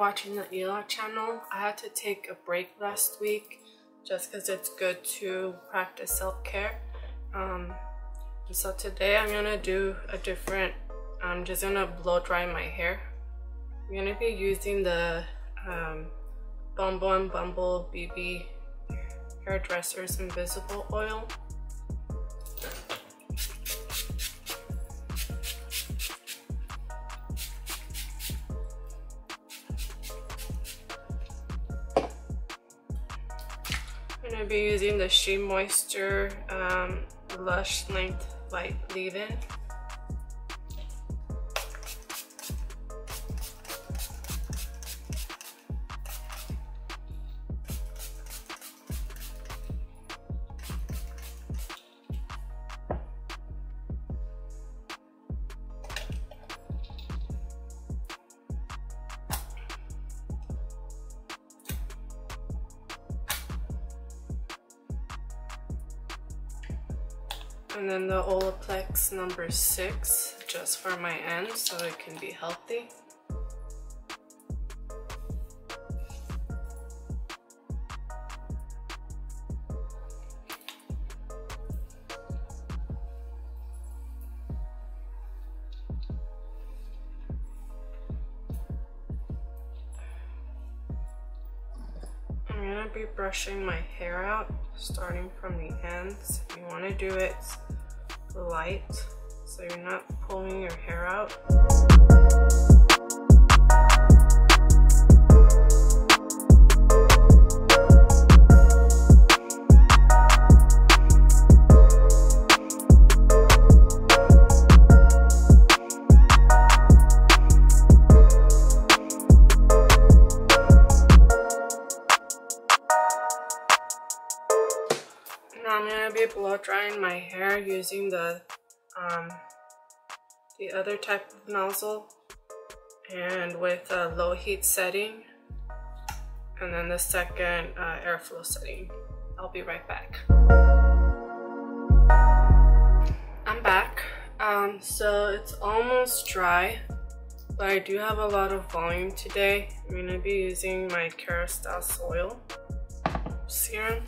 watching the Eli channel. I had to take a break last week just because it's good to practice self-care. So today I'm gonna do a different, I'm just gonna blow dry my hair. I'm gonna be using the Bumble & Bumble BB Hairdresser's Invisible Oil. I'm gonna be using the Shea Moisture Lush Length Light Leave-In. And then the Olaplex number 6, just for my ends so it can be healthy. I'm gonna be brushing my hair out, starting from the ends. You want to do it light so you're not pulling your hair out. Now I'm gonna be blow drying my hair using the other type of nozzle and with a low heat setting, and then the second airflow setting. I'll be right back. I'm back. So it's almost dry, but I do have a lot of volume today. I'm gonna be using my Kerastase oil serum.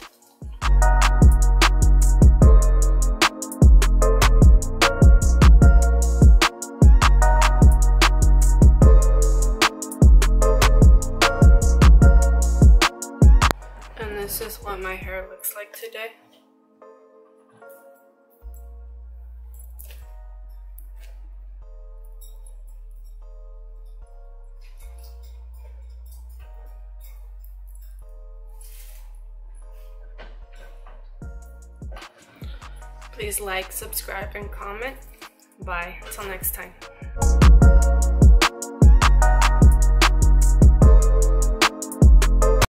This is what my hair looks like today. Please like, subscribe, and comment. Bye. Until next time.